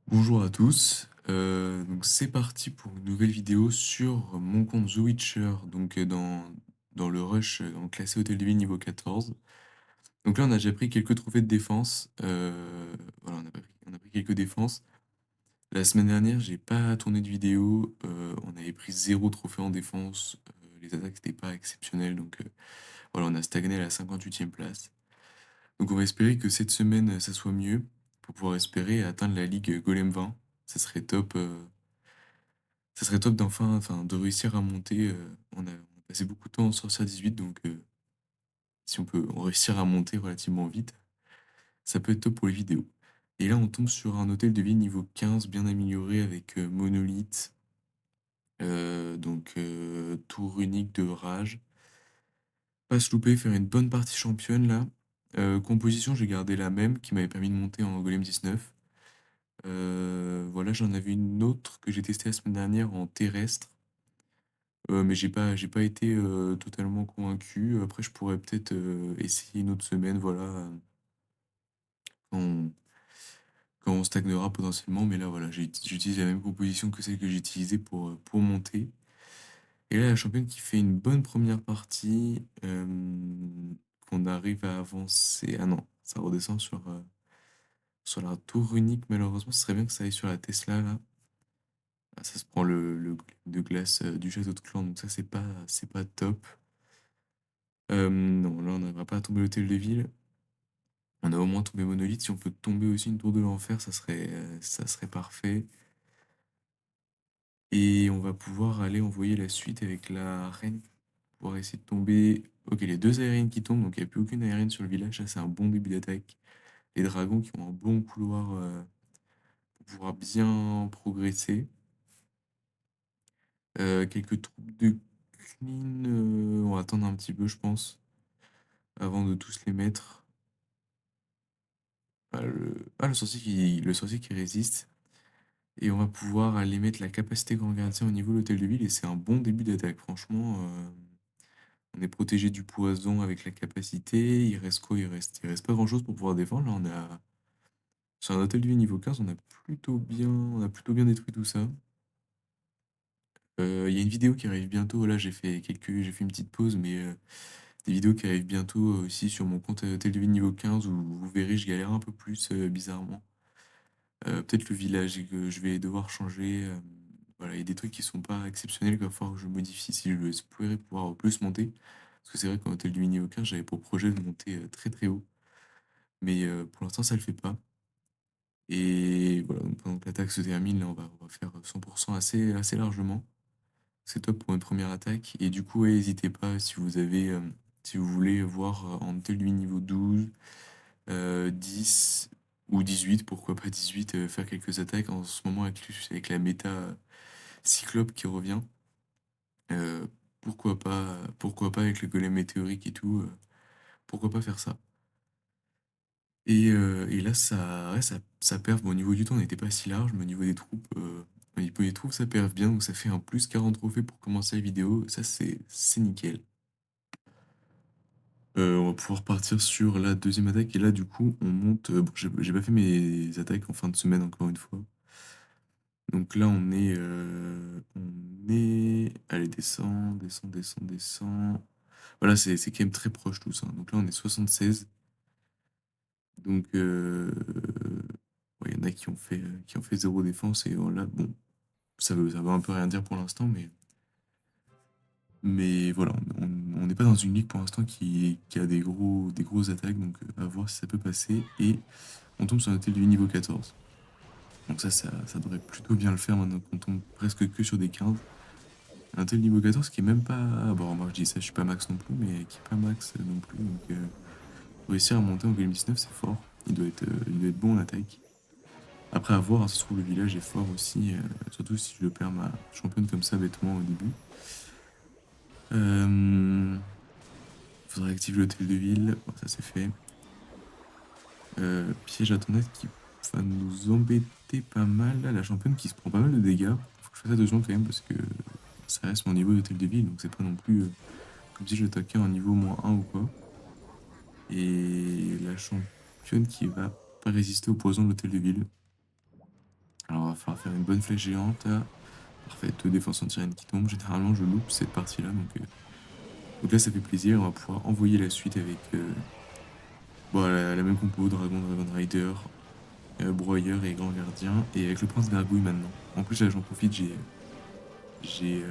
Bonjour à tous, donc c'est parti pour une nouvelle vidéo sur mon compte The Witcher, donc dans le rush, dans le classé Hôtel de Ville niveau 14. Donc là, on a déjà pris quelques trophées de défense, voilà, on a pris quelques défenses. La semaine dernière, j'ai pas tourné de vidéo, on avait pris 0 trophée en défense, les attaques c'était pas exceptionnel, donc voilà, on a stagné à la 58e place. Donc on va espérer que cette semaine, ça soit mieux, pour pouvoir espérer atteindre la ligue Golem 20. Ça serait top, ça serait top enfin, de réussir à monter. On a passé beaucoup de temps en sortir 18, donc si on peut réussir à monter relativement vite, ça peut être top pour les vidéos. Et là, on tombe sur un hôtel de ville niveau 15 bien amélioré avec monolithe, donc tour unique de rage. Pas se louper, faire une bonne partie championne là. Composition, j'ai gardé la même qui m'avait permis de monter en Golem 19. Voilà, j'en avais une autre que j'ai testée la semaine dernière en terrestre. Mais j'ai pas été, totalement convaincu. Après, je pourrais peut-être, essayer une autre semaine, voilà, quand on quand on stagnera potentiellement. Mais là, voilà, j'utilise la même composition que celle que j'ai utilisée pour monter. Et là, la championne qui fait une bonne première partie, qu'on arrive à avancer. Ah non, ça redescend sur la tour unique malheureusement. Ce serait bien que ça aille sur la Tesla là. Ah, ça se prend le golem de glace, du château de clan, donc ça c'est pas top. Non, là on n'arrivera pas à tomber l'hôtel de ville. On a au moins tombé monolithe. Si on peut tomber aussi une tour de l'enfer, ça serait parfait. Et on va pouvoir aller envoyer la suite avec la reine pour pouvoir essayer de tomber. Ok, les deux aériennes qui tombent, donc il n'y a plus aucune aérienne sur le village. Ça, c'est un bon début d'attaque. Les dragons qui ont un bon couloir, pour pouvoir bien progresser. Quelques troupes de clean. On va attendre un petit peu, je pense, avant de tous les mettre. Le sorcier qui résiste. Et on va pouvoir aller mettre la capacité grand gardien au niveau de l'hôtel de ville. Et c'est un bon début d'attaque. Franchement, on est protégé du poison avec la capacité. Il reste quoi? Il reste pas grand-chose pour pouvoir défendre. Là, sur un hôtel de ville niveau 15, on a plutôt bien détruit tout ça. Il y a une vidéo qui arrive bientôt. Là, j'ai fait une petite pause, mais des vidéos qui arrivent bientôt, aussi sur mon compte hôtel de ville niveau 15 où vous verrez, je galère un peu plus, bizarrement. Peut-être le village et que je vais devoir changer. Voilà, il y a des trucs qui sont pas exceptionnels qu'il va falloir que je modifie si je veux espérer pouvoir plus monter. Parce que c'est vrai qu'en hôtel du mini aucun, j'avais pour projet de monter très très haut. Mais pour l'instant, ça le fait pas. Et voilà, donc pendant que l'attaque se termine, là, on va faire 100% assez largement. C'est top pour une première attaque. Et du coup, ouais, n'hésitez pas si vous voulez voir en hôtel du niveau 12, 10 ou 18, pourquoi pas 18, faire quelques attaques en ce moment avec la méta Cyclope qui revient. Euh, pourquoi pas avec le golem météorique et tout, pourquoi pas faire ça. Et là, ça perf. Bon, au niveau du temps, on n'était pas si large, mais au niveau des troupes, ça perf bien, donc ça fait un plus 40 trophées pour commencer la vidéo. Ça, c'est nickel. On va pouvoir partir sur la deuxième attaque, et là, du coup, on monte. Bon, j'ai pas fait mes attaques en fin de semaine, encore une fois. Donc là, allez, descend, descend, descend, descend. Voilà, c'est quand même très proche tout ça. Donc là, on est 76. Donc, ouais, il y en a qui ont fait 0 défense. Et voilà, bon, ça veut un peu rien dire pour l'instant. Mais voilà, on n'est pas dans une ligue pour l'instant qui a des grosses attaques. Donc, à voir si ça peut passer. Et on tombe sur un hôtel de niveau 14. Donc ça devrait plutôt bien le faire maintenant qu'on tombe presque que sur des 15. Un tel niveau 14 qui est même pas. Bon, moi je dis ça, je suis pas max non plus, mais qui est pas max non plus. Donc réussir à monter en Golem 19, c'est fort. Il doit être bon en attaque. Après, à voir, hein, ça se trouve, le village est fort aussi, surtout si je perds ma championne comme ça bêtement au début. Euh, Faudrait activer l'hôtel de ville. Bon, ça c'est fait. Piège à tornade qui va nous embêter pas mal. Là, la championne qui se prend pas mal de dégâts. Faut que je fasse attention quand même parce que ça reste mon niveau d'hôtel de ville, donc c'est pas non plus comme si je l'attaquais en niveau -1 ou quoi. Et la championne qui va pas résister au poison de l'hôtel de ville. Alors, il va falloir faire une bonne flèche géante, là. Parfait, 2 défenses anti-aériennes qui tombent. Généralement, je loupe cette partie-là, donc là, ça fait plaisir. On va pouvoir envoyer la suite avec bon, la même compo, Dragon, Dragon Rider, Broyeur et Grand Gardien, et avec le Prince Gargouille maintenant. En plus, là, j'en profite, j'ai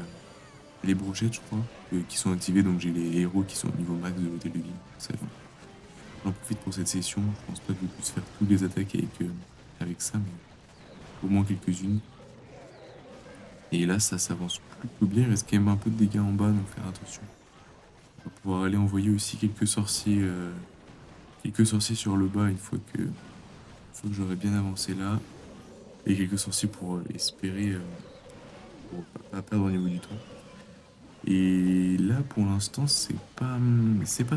les brochettes, je crois, qui sont activées, donc j'ai les héros qui sont au niveau max de l'hôtel de ville. J'en profite pour cette session. Je pense pas que je puisse faire toutes les attaques avec ça, mais au moins quelques-unes. Et là, ça s'avance plutôt bien. Il reste quand même un peu de dégâts en bas, donc faire attention. On va pouvoir aller envoyer aussi quelques sorciers sur le bas une fois que j'aurai bien avancé là. Et quelques sorciers pour espérer pour pas perdre au niveau du temps. Et là, pour l'instant, c'est pas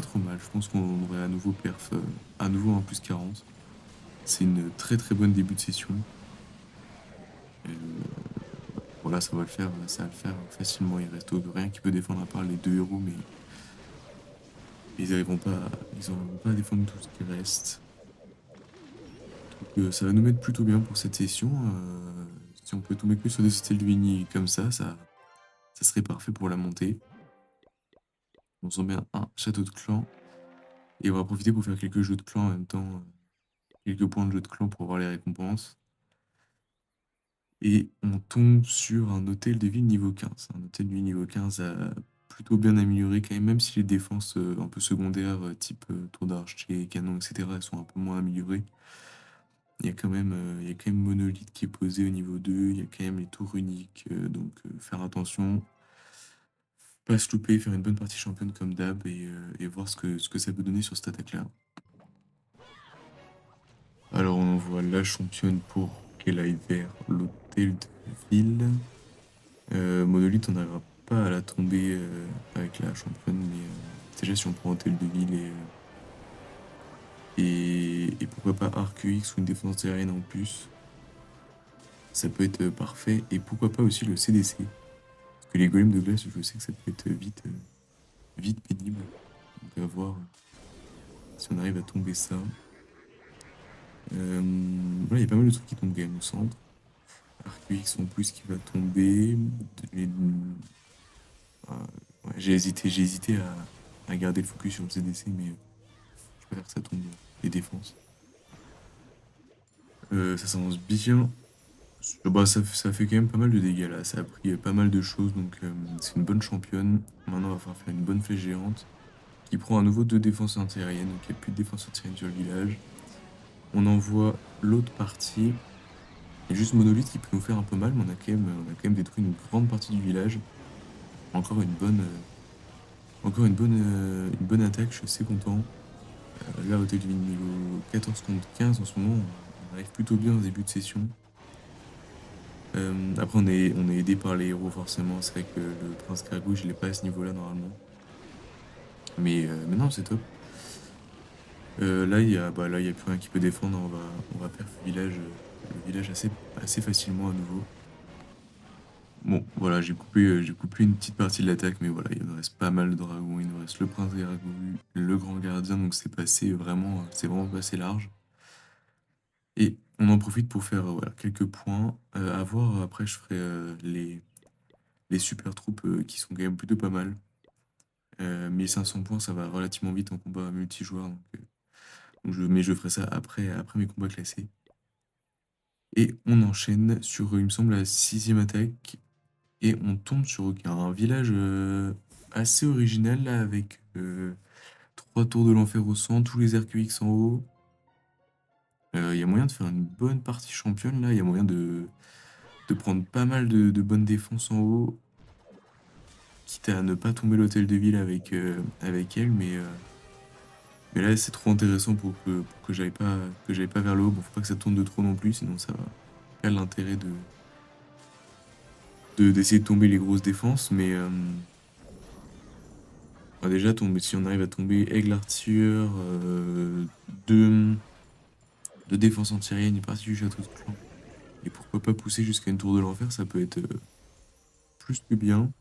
trop mal. Je pense qu'on aurait à nouveau perf, à nouveau un plus 40. C'est une très très bonne début de session. Voilà, ça va le faire facilement. Il reste rien qui peut défendre à part les deux héros, mais ils n'arriveront pas à défendre tout ce qui reste. Donc, ça va nous mettre plutôt bien pour cette session. Si on peut tomber que sur des Stelvini comme ça serait parfait pour la montée. On s'en met un château de clan. Et on va profiter pour faire quelques jeux de clan en même temps. Quelques points de jeu de clan pour avoir les récompenses. Et on tombe sur un hôtel de ville niveau 15. Un hôtel de ville niveau 15 a plutôt bien amélioré quand même, même si les défenses un peu secondaires, type tour d'archer, canon, etc., elles sont un peu moins améliorées. Il y a quand même Monolith qui est posé au niveau 2, il y a quand même les tours uniques, donc faire attention, pas se louper, faire une bonne partie championne comme d'hab et voir ce que ça peut donner sur cette attaque-là. Alors on envoie la championne pour qu'elle aille vers l'hôtel de ville. Monolith, on n'arrivera pas à la tomber avec la championne, mais déjà si on prend hôtel de ville et pourquoi pas Arc X ou une défense aérienne en plus, ça peut être parfait. Et pourquoi pas aussi le CDC. Parce que les golems de glace, je sais que ça peut être vite pénible. Donc à voir si on arrive à tomber ça. Voilà, il y a pas mal de trucs qui tombent quand même au centre. Arc X en plus qui va tomber. Les- euh, ouais, j'ai hésité à garder le focus sur le CDC, mais je préfère que ça tombe les défenses. Ça s'avance bien. Bah, ça fait quand même pas mal de dégâts là. Ça a pris pas mal de choses, donc c'est une bonne championne. Maintenant, on va falloir faire une bonne flèche géante qui prend à nouveau deux défenses antiaériennes, donc il n'y a plus de défense antiaérienne sur le village. On envoie l'autre partie. Il y a juste Monolith qui peut nous faire un peu mal, mais on a quand même détruit une grande partie du village. Encore une bonne attaque, je suis assez content. Là, hôtel du niveau 14 contre 15, en ce moment, on arrive plutôt bien au début de session. Après, on est aidé par les héros, forcément. C'est vrai que le prince Gargouille, je l'ai pas à ce niveau-là, normalement. Mais non, c'est top. Là, il y a plus rien qui peut défendre. On va perf le village assez facilement à nouveau. Bon, voilà, j'ai coupé une petite partie de l'attaque, mais voilà, il nous reste pas mal de dragons. Il nous reste le prince Gargouille, le grand gardien, donc c'est vraiment passé large. Et on en profite pour faire voilà, quelques points. À voir, après, je ferai les super troupes qui sont quand même plutôt pas mal. 1500 points, ça va relativement vite en combat multijoueur, mais je ferai ça après mes combats classés. Et on enchaîne sur, il me semble, la sixième attaque. Et on tombe sur un village assez original, là, avec trois tours de l'enfer au centre, tous les RQX en haut. Il y a moyen de faire une bonne partie championne, là. Il y a moyen de prendre pas mal de bonnes défenses en haut, quitte à ne pas tomber l'hôtel de ville avec elle, mais là, c'est trop intéressant pour que j'aille pas vers le haut. Bon, faut pas que ça tourne de trop non plus, sinon ça va perdre l'intérêt d'essayer de tomber les grosses défenses. Mais déjà, si on arrive à tomber Aigle Artilleur, deux, deux défenses antiaériennes, une partie du château de clan, et pourquoi pas pousser jusqu'à une tour de l'enfer, ça peut être plus que bien.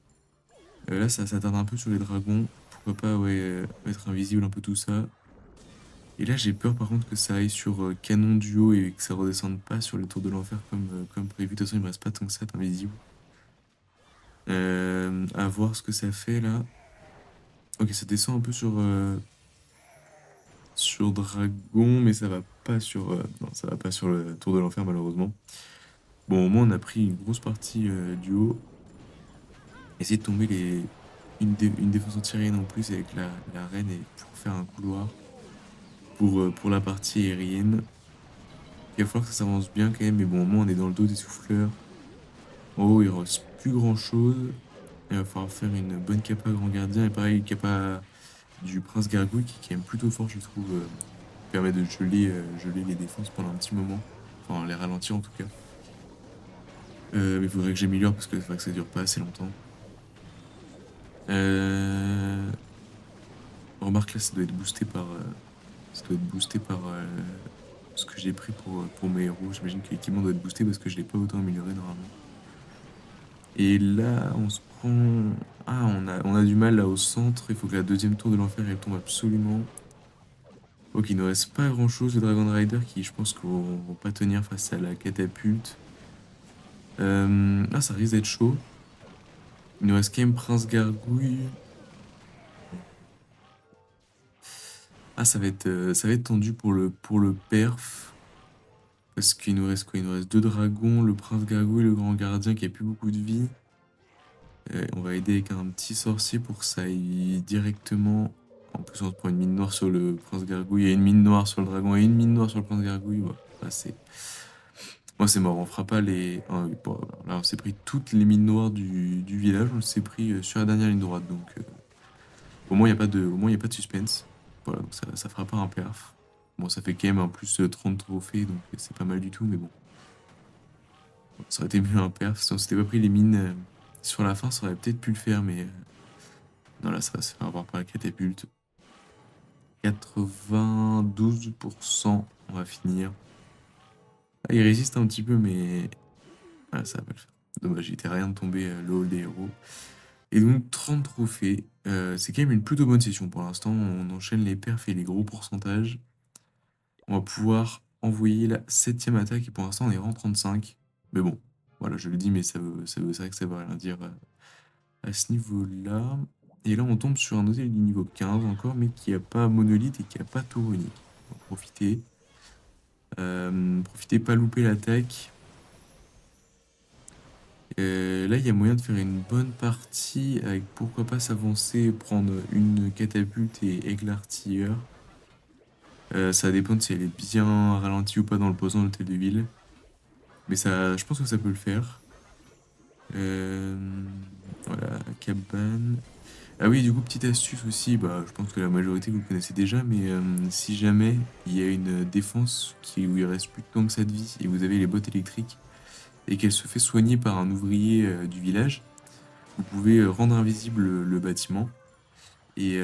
Là, ça s'attarde un peu sur les dragons. Pourquoi pas, ouais, être invisible, un peu tout ça. Et là, j'ai peur par contre que ça aille sur canon duo et que ça redescende pas sur les tours de l'enfer comme prévu. De toute façon, il me reste pas tant que ça d'invisible. À voir ce que ça fait là. Ok, ça descend un peu sur dragon, mais ça va pas sur non, ça va pas sur le tour de l'enfer malheureusement. Bon, au moins on a pris une grosse partie du haut. Essayer de tomber une défense anti-aérienne en plus avec la reine et pour faire un couloir pour la partie aérienne. Il va falloir que ça s'avance bien quand même, mais bon, au moins on est dans le dos des souffleurs. En haut, il reste plus grand chose. Il va falloir faire une bonne capa grand gardien. Et pareil, capa du prince gargouille qui est quand même plutôt fort, je trouve. Qui permet de geler les défenses pendant un petit moment. Enfin, les ralentir en tout cas. Mais il faudrait que j'améliore parce que, faudrait que ça dure pas assez longtemps. Euh... Remarque là, ça doit être boosté par ce que j'ai pris pour mes héros. J'imagine que l'équipement doit être boosté parce que je l'ai pas autant amélioré normalement. Et là, on se prend. Ah, on a du mal là au centre. Il faut que la deuxième tour de l'enfer elle tombe absolument. Ok, il ne reste pas grand chose. Le Dragon Rider qui, je pense, vont pas tenir face à la catapulte. Ah, ça risque d'être chaud. Il nous reste quand même Prince Gargouille. Ah, ça va être tendu pour le perf. Parce qu'il nous reste quoi? Il nous reste deux dragons, le Prince Gargouille, le Grand Gardien qui a plus beaucoup de vie. On va aider avec un petit sorcier pour que ça aille directement. En plus, on se prend une mine noire sur le Prince Gargouille et une mine noire sur le dragon et une mine noire sur le Prince Gargouille. Ouais, là, moi, c'est mort. On fera pas les. Ah, oui, bon, là, on s'est pris toutes les mines noires du village. On s'est pris sur la dernière ligne droite. Donc, au moins, il y a pas de suspense. Voilà, donc ça fera pas un perf. Bon, ça fait quand même un plus 30 trophées, donc c'est pas mal du tout, mais bon. Ça aurait été mieux un perf. Si on s'était pas pris les mines sur la fin, ça aurait peut-être pu le faire, mais non, là, ça va se faire avoir par la catapulte. 92%, on va finir. Ah, il résiste un petit peu, mais ah, ça va pas le faire. Dommage, il était rien de tomber le hall des héros. Et donc 30 trophées, c'est quand même une plutôt bonne session pour l'instant. On enchaîne les perfs et les gros pourcentages. On va pouvoir envoyer la septième attaque et pour l'instant on est rang 35. Mais bon, voilà, je le dis, mais c'est vrai que ça veut rien dire à ce niveau-là. Et là on tombe sur un hôtel du niveau 15 encore, mais qui a pas monolithe et qui a pas tour unique. On va profiter. Profiter, pas louper l'attaque. Là, il y a moyen de faire une bonne partie avec pourquoi pas s'avancer, prendre une catapulte et aigle artilleur. Ça dépend de si elle est bien ralentie ou pas dans le posant de l'hôtel de ville. Mais ça, je pense que ça peut le faire. Euh, voilà, cabane. Ah oui, du coup, petite astuce aussi, bah, je pense que la majorité vous le connaissez déjà, mais si jamais il y a une défense où il reste plus de temps que ça de vie et vous avez les bottes électriques et qu'elle se fait soigner par un ouvrier du village, vous pouvez rendre invisible le bâtiment. Et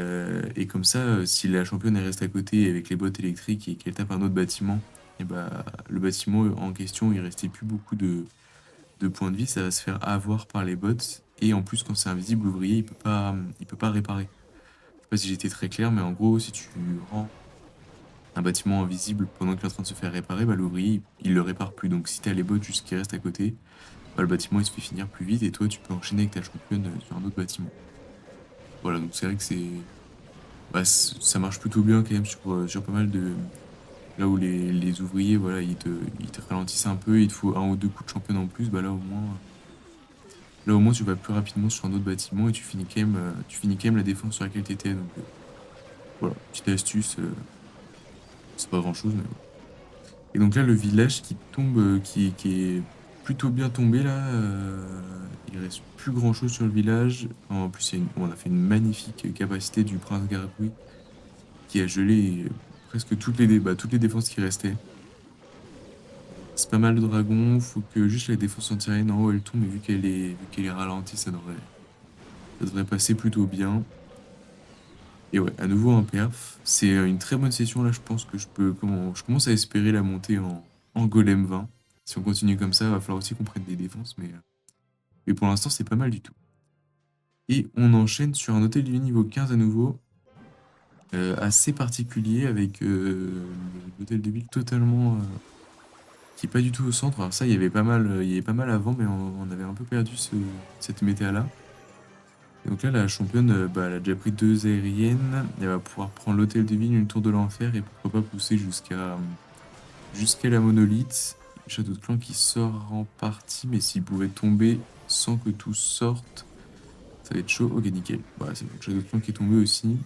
comme ça, si la championne elle reste à côté avec les bottes électriques et qu'elle tape un autre bâtiment, et bah, le bâtiment en question, il restait plus beaucoup de points de vie, ça va se faire avoir par les bots. Et en plus, quand c'est invisible, l'ouvrier, il peut pas réparer. Je sais pas si j'étais très clair, mais en gros, si tu rends un bâtiment invisible pendant qu'il est en train de se faire réparer, bah, l'ouvrier, il le répare plus. Donc si t'as les bots juste qui restent à côté, bah, le bâtiment, il se fait finir plus vite et toi, tu peux enchaîner avec ta championne sur un autre bâtiment. Voilà, donc c'est vrai que ça marche plutôt bien quand même sur pas mal de. Là où les ouvriers, voilà, ils te ralentissent un peu, il te faut un ou deux coups de championne en plus, bah là au moins tu vas plus rapidement sur un autre bâtiment et tu finis quand même la défense sur laquelle t'étais. Donc voilà, petite astuce, c'est pas grand chose, mais bon. Et donc là, le village qui tombe, qui est plutôt bien tombé là, il reste plus grand chose sur le village. En plus, on a fait une magnifique capacité du prince Gargouille qui a gelé presque toutes les défenses qui restaient. C'est pas mal de dragons, faut que juste la défense anti-aérienne en haut elle tombe, mais vu qu'elle est ralentie, ça devrait passer plutôt bien. Et ouais, à nouveau un perf. C'est une très bonne session là, je pense que je commence à espérer la montée en golem 20. Si on continue comme ça, il va falloir aussi qu'on prenne des défenses, mais pour l'instant c'est pas mal du tout. Et on enchaîne sur un hôtel du niveau 15 à nouveau. assez particulier avec l'hôtel de ville totalement qui est pas du tout au centre. Alors ça, il y avait pas mal avant, mais on avait un peu perdu cette méta-là. Et donc là, la championne, bah, elle a déjà pris 2 aériennes. Elle va pouvoir prendre l'hôtel de ville, une tour de l'enfer et pourquoi pas pousser jusqu'à la monolithe. Le château de clan qui sort en partie, mais s'il pouvait tomber sans que tout sorte, ça va être chaud. Ok, nickel. Bah, c'est bon, le château de clan qui est tombé aussi.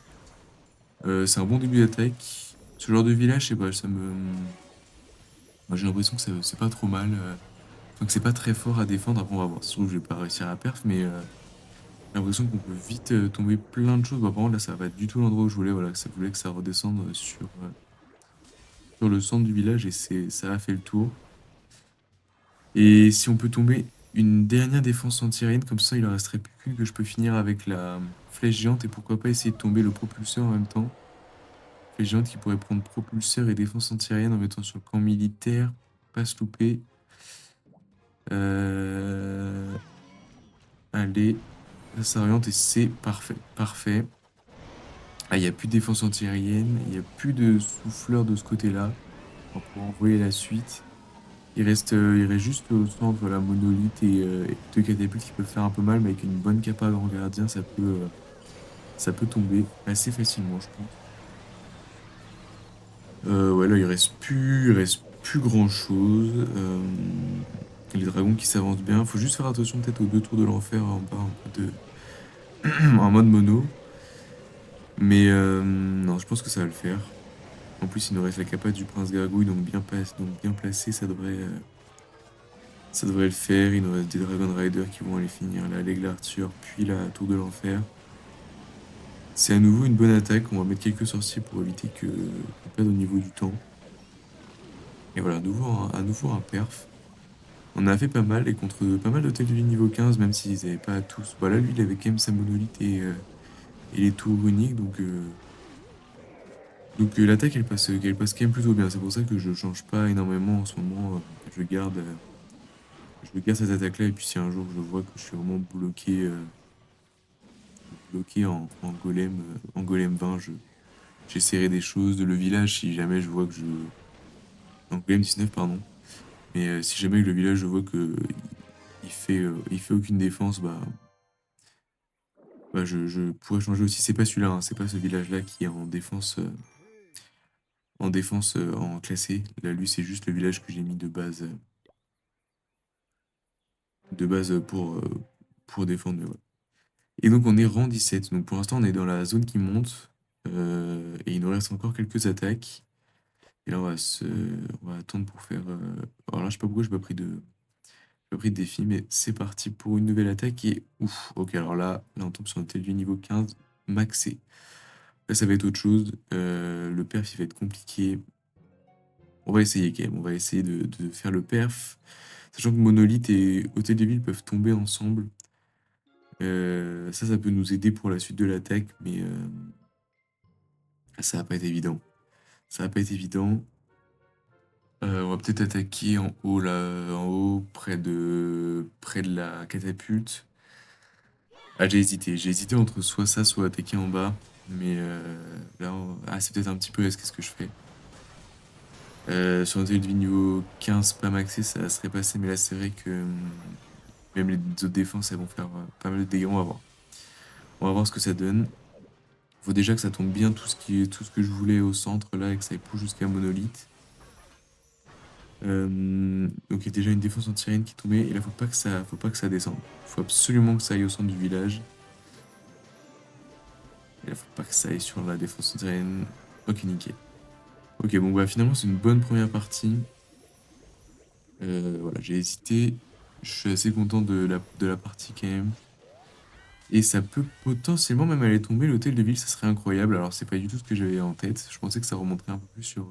C'est un bon début d'attaque. Ce genre de village, je sais pas, moi, j'ai l'impression que c'est pas trop mal. Enfin, que c'est pas très fort à défendre. Après, on va voir. Si je trouve, je vais pas réussir à perf, mais j'ai l'impression qu'on peut vite tomber plein de choses. Bah, par contre, là, ça va pas du tout l'endroit où je voulais. Voilà, ça voulait que ça redescende sur le centre du village et ça a fait le tour. Et si on peut tomber une dernière défense anti-aérienne, comme ça, il en resterait plus qu'une que je peux finir avec la flèche géante et pourquoi pas essayer de tomber le propulseur en même temps. Flèche géante qui pourrait prendre propulseur et défense anti-aérienne en mettant sur le camp militaire. Pas se louper. Euh... Allez, ça s'oriente et c'est parfait. Parfait. Ah, il n'y a plus de défense anti-aérienne, il n'y a plus de souffleur de ce côté-là. On va pouvoir envoyer la suite. Il reste juste au centre la monolithe et 2 catapultes qui peuvent faire un peu mal, mais avec une bonne capa grand gardien, ça peut tomber assez facilement, je pense. Ouais, là, il reste plus grand-chose. Les dragons qui s'avancent bien. Faut juste faire attention peut-être aux 2 tours de l'enfer en bas, en mode mono. Mais non, je pense que ça va le faire. En plus, il nous reste la capa du prince gargouille, donc bien placé, ça devrait le faire. Il nous reste des Dragon Riders qui vont aller finir là, l'aigle Arthur, puis la tour de l'enfer. C'est à nouveau une bonne attaque. On va mettre quelques sorciers pour éviter qu'on perde au niveau du temps. Et voilà, à nouveau un perf. On a fait pas mal et contre pas mal d'hôtels de ville niveau 15, même s'ils n'avaient pas tous. Voilà, lui, il avait quand même sa monolithe et les tours uniques, donc l'attaque, elle passe quand même plutôt bien. C'est pour ça que je change pas énormément en ce moment. Je garde cette attaque-là. Et puis si un jour je vois que je suis vraiment bloqué en golem 20, j'essaierai des choses. De le village, si jamais je vois que je... En golem 19, pardon. Mais si jamais le village, je vois que il fait aucune défense, bah je pourrais changer aussi. C'est pas celui-là, hein, c'est pas ce village-là qui est en défense en classé. Là, lui, c'est juste le village que j'ai mis de base pour défendre. Mais ouais. Et donc, on est rang 17. Donc, pour l'instant, on est dans la zone qui monte. Et il nous reste encore quelques attaques. Et là, on va attendre pour faire. Alors là, je sais pas pourquoi j'ai pas pris de défi, mais c'est parti pour une nouvelle attaque. Et ouf, ok, alors là, on tombe sur un tel du niveau 15 maxé. Là, ça va être autre chose. Le perf, il va être compliqué. On va essayer quand même. On va essayer de faire le perf. Sachant que Monolith et Hôtel de Ville peuvent tomber ensemble. Ça peut nous aider pour la suite de l'attaque, mais ça va pas être évident. Ça va pas être évident. On va peut-être attaquer en haut, là, en haut, près de la catapulte. Ah, j'ai hésité entre soit ça, soit attaquer en bas. Mais là, c'est peut-être un petit peu risqué ce que je fais. Sur un de niveau 15 pas maxé, ça serait passé, mais là, c'est vrai que même les autres défenses, elles vont faire pas mal de dégâts. On va voir. On va voir ce que ça donne. Faut déjà que ça tombe bien tout ce que je voulais au centre là et que ça pousse jusqu'à Monolith. Donc il y a déjà une défense anti-aérienne qui est tombée et là faut pas que ça descende. Faut absolument que ça aille au centre du village. Et là faut pas que ça aille sur la défense anti-aérienne. Ok, nickel. Ok, bon bah finalement c'est une bonne première partie. Voilà, j'ai hésité. Je suis assez content de la partie quand même. Et ça peut potentiellement même aller tomber. L'hôtel de ville, ça serait incroyable. Alors c'est pas du tout ce que j'avais en tête. Je pensais que ça remonterait un peu plus sur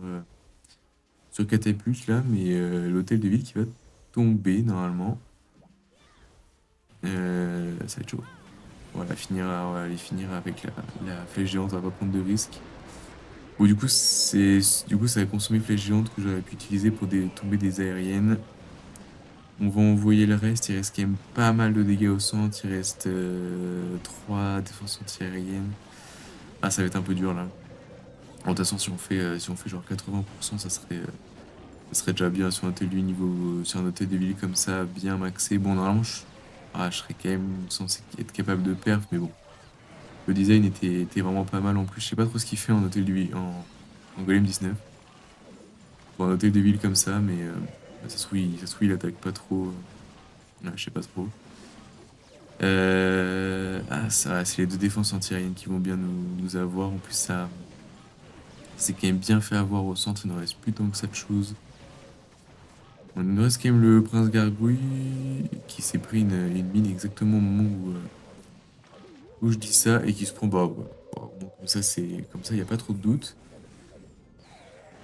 Catapulte là, mais l'hôtel de ville qui va tomber normalement. Ça va être chaud. On va aller finir avec la flèche géante, on va pas prendre de risques. Bon, du coup, ça va consommer flèche géante que j'aurais pu utiliser pour tomber des aériennes. On va envoyer le reste, il reste quand même pas mal de dégâts au centre, il reste 3 défenses anti-aériennes. Ah, ça va être un peu dur là. En toute façon, si on fait genre 80%, ça serait déjà bien sur un hôtel de ville sur un hôtel de ville comme ça, bien maxé. Bon, normalement, je serais quand même censé être capable de perf, mais bon. Le design était vraiment pas mal en plus. Je sais pas trop ce qu'il fait en hôtel de ville, en Golem 19. Pour un hôtel de ville comme ça, mais bah, ça se trouve, il attaque pas trop. Ouais, je sais pas trop. Ah, ça, c'est les deux défenses anti-aériennes qui vont bien nous avoir. En plus, ça, c'est quand même bien fait avoir au centre. Il ne reste plus tant que ça de choses. On nous reste quand même le prince Gargouille qui s'est pris une mine exactement au moment où je dis ça et qui se prend. Bah, voilà. Bon, comme ça, il n'y a pas trop de doute.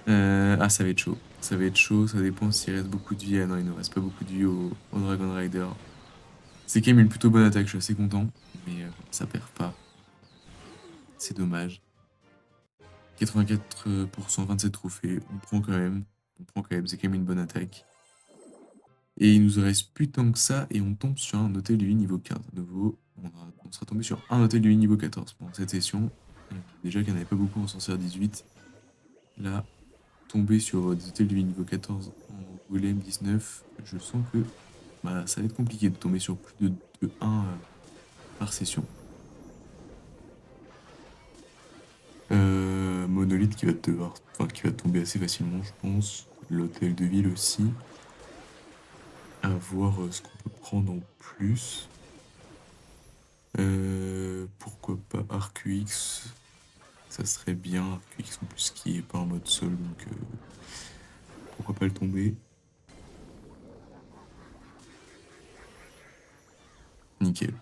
Ah, ça va être chaud. Ça va être chaud. Ça dépend s'il reste beaucoup de vie. Ah non, il ne reste pas beaucoup de vie au Dragon Rider. C'est quand même une plutôt bonne attaque. Je suis assez content. Mais ça perd pas. C'est dommage. 84%, 27 trophées. On prend quand même. On prend quand même. C'est quand même une bonne attaque. Et il nous reste plus tant que ça, et on tombe sur un hôtel de vie niveau 15. À nouveau, on sera tombé sur un hôtel de vie niveau 14 pendant cette session. Déjà qu'il n'y en avait pas beaucoup en sorcière 18. Là, tomber sur des hôtels de vie niveau 14 en golem 19, je sens que bah, ça va être compliqué de tomber sur plus de 1 par session. Monolithe qui va tomber assez facilement, je pense. L'hôtel de ville aussi. À voir ce qu'on peut prendre en plus. Pourquoi pas ArcUX? Ça serait bien. ArcUX en plus qui est pas en mode sol, donc pourquoi pas le tomber? Nickel.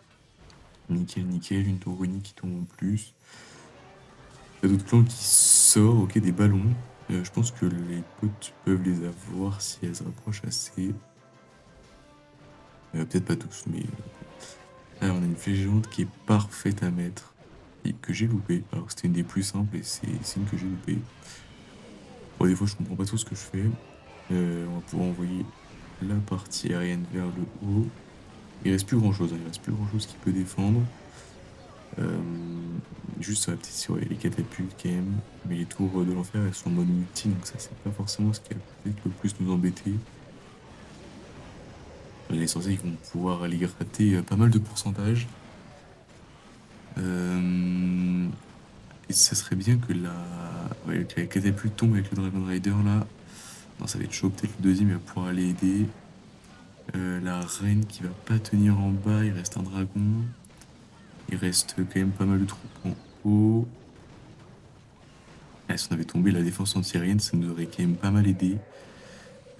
Nickel, nickel. Une Tauronie qui tombe en plus. Il y a d'autres clans qui sortent, ok, des ballons. Je pense que les potes peuvent les avoir si elles se rapprochent assez. Peut-être pas tous, mais là, on a une flèche géante qui est parfaite à mettre et que j'ai loupé. Alors que c'était une des plus simples et c'est une que j'ai loupé. Bon, des fois, je comprends pas trop ce que je fais. On va pouvoir envoyer la partie aérienne vers le haut. Il reste plus grand chose, hein, il reste plus grand chose qui peut défendre. Euh, Juste sur sur les catapultes quand même. Mais les tours de l'enfer elles sont en mode multi, donc ça c'est pas forcément ce qui va peut-être le plus nous embêter. Les sorciers vont pouvoir aller gratter pas mal de pourcentage. Et ça serait bien ouais, que la catapulte tombe avec le Dragon Rider là. Non, ça va être chaud, peut-être le deuxième il va pouvoir aller aider. La reine qui va pas tenir en bas, il reste un dragon. Il reste quand même pas mal de troupes en haut. Ah, si on avait tombé la défense anti-aérienne, ça nous aurait quand même pas mal aidé.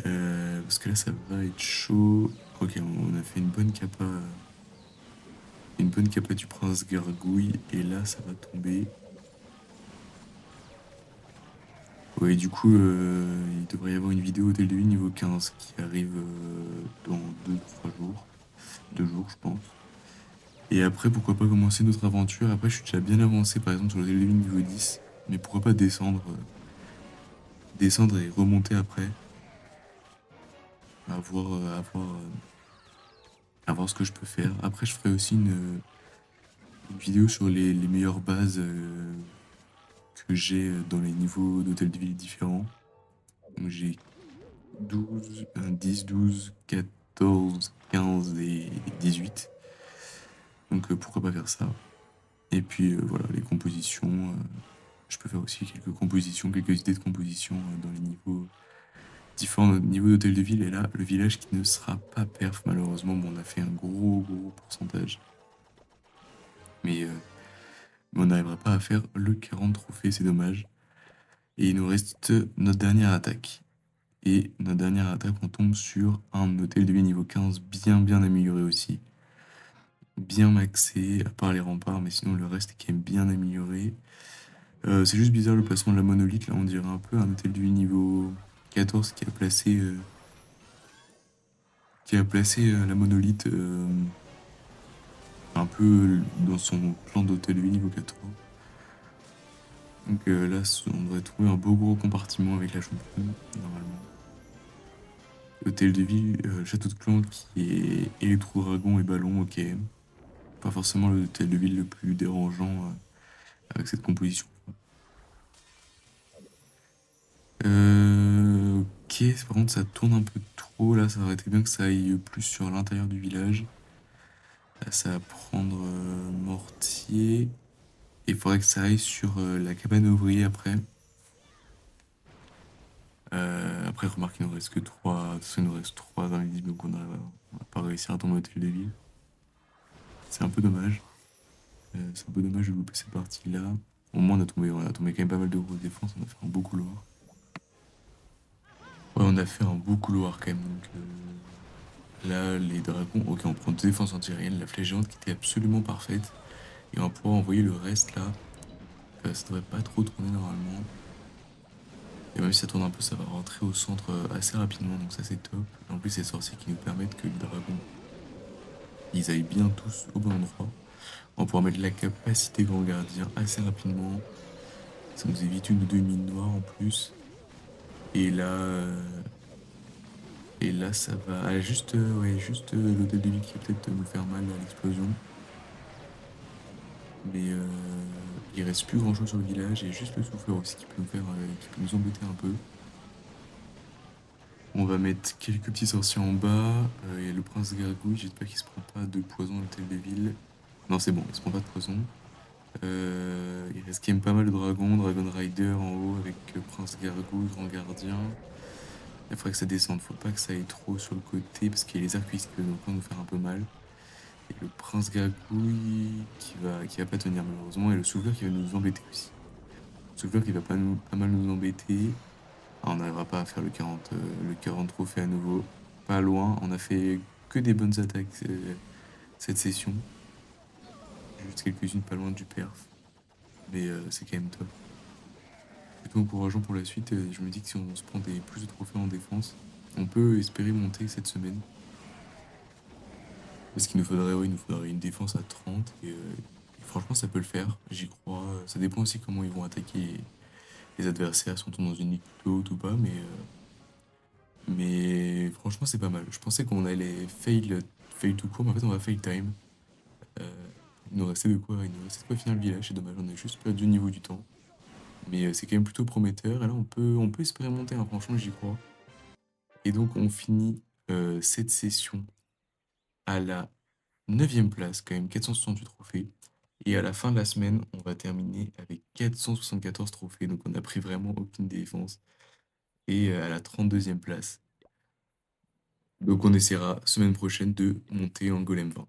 Parce que là, ça va être chaud. Ok, on a fait une bonne capa du prince Gargouille. Et là, ça va tomber. Ouais, du coup, il devrait y avoir une vidéo Hôtel de Ville niveau 15 qui arrive dans 2 3 jours. 2 jours, je pense. Et après, pourquoi pas commencer notre aventure. Après, je suis déjà bien avancé, par exemple, sur l'Hôtel de Ville niveau 10. Mais pourquoi pas descendre et remonter après. À voir, à voir ce que je peux faire. Après, je ferai aussi une vidéo sur les meilleures bases que j'ai dans les niveaux d'hôtel de ville différents. Donc j'ai 10, 12, 14, 15 et 18. Donc pourquoi pas faire ça. Et puis voilà, les compositions. Je peux faire aussi quelques compositions, quelques idées de composition dans les différents niveaux d'hôtel de ville. Et là, le village qui ne sera pas perf, malheureusement. Bon, on a fait un gros pourcentage. Mais on n'arrivera pas à faire le 40 trophées, c'est dommage. Et il nous reste notre dernière attaque. Et notre dernière attaque, on tombe sur un hôtel de vie niveau 15 bien amélioré aussi. Bien maxé, à part les remparts, mais sinon le reste est quand même bien amélioré. C'est juste bizarre le placement de la monolithe, là on dirait un peu un hôtel de vie niveau 14 qui a placé la monolithe un peu dans son plan d'hôtel de vie niveau 14. Donc là, on devrait trouver un beau gros compartiment avec la championne, normalement. Hôtel de ville, château de clan qui est électro-dragon et ballon, ok. Pas forcément l'hôtel de ville le plus dérangeant avec cette composition. OK, par contre ça tourne un peu trop là, ça aurait été bien que ça aille plus sur l'intérieur du village. Là, ça va prendre, mortier et il faudrait que ça aille sur, la cabane ouvrier après. Après remarque il nous reste que 3. De toute façon il nous reste 3 invisibles donc on va pas réussir à tomber au hôtel de ville. C'est un peu dommage. C'est un peu dommage de louper cette partie-là. Au moins on a tombé quand même pas mal de grosses défenses, on a fait un beau couloir. Ouais, on a fait un beau couloir quand même, donc là, les dragons, ok, on prend deux défenses anti-aériennes, la flèche géante qui était absolument parfaite, et on va pouvoir envoyer le reste là. Ça devrait pas trop tourner normalement. Et même si ça tourne un peu, ça va rentrer au centre assez rapidement, donc ça c'est top. Et en plus, ces sorciers qui nous permettent que les dragons, ils aillent bien tous au bon endroit. On va pouvoir mettre la capacité grand gardien assez rapidement. Ça nous évite une ou deux mines noires en plus. Et là, euh, et là ça va. Ah, juste, ouais, juste l'hôtel de ville qui va peut-être nous faire mal à l'explosion. Mais il reste plus grand chose sur le village et juste le souffleur aussi qui peut nous faire, qui peut nous embêter un peu. On va mettre quelques petits sorciers en bas. Il y a le prince Gargouille, j'espère qu'il se prend pas de poison à l'hôtel de ville. Non, c'est bon, il se prend pas de poison. Il reste quand même pas mal de dragons, Dragon Rider en haut avec Prince Gargouille, Grand Gardien. Il faudrait que ça descende, faut pas que ça aille trop sur le côté parce qu'il y a les arcs qui peuvent encore nous faire un peu mal. Et le Prince Gargouille qui va pas tenir malheureusement et le souffleur qui va nous embêter aussi. Le souffleur qui va pas mal nous embêter. Ah, on n'arrivera pas à faire le 40 trophées à nouveau. Pas loin, on a fait que des bonnes attaques cette session. Juste quelques-unes pas loin du perf. Mais c'est quand même top. Plutôt encourageant pour la suite. Je me dis que si on se prend plus de trophées en défense, on peut espérer monter cette semaine. Parce qu'il nous faudrait, ouais, il nous faudrait une défense à 30. Et franchement, ça peut le faire. J'y crois. Ça dépend aussi comment ils vont attaquer les adversaires, si on tombe dans une ligue plus haute ou pas. Mais franchement, c'est pas mal. Je pensais qu'on allait fail tout court, mais en fait, on va fail time. Il nous restait de quoi, il nous restait de quoi finir le village. C'est dommage, on a juste perdu au niveau du temps. Mais c'est quand même plutôt prometteur. Et là, on peut espérer monter, hein, franchement, j'y crois. Et donc, on finit cette session à la neuvième place, quand même, 468 trophées. Et à la fin de la semaine, on va terminer avec 474 trophées. Donc, on a pris vraiment aucune défense. Et à la 32e place. Donc, on essaiera semaine prochaine de monter en Golem 20.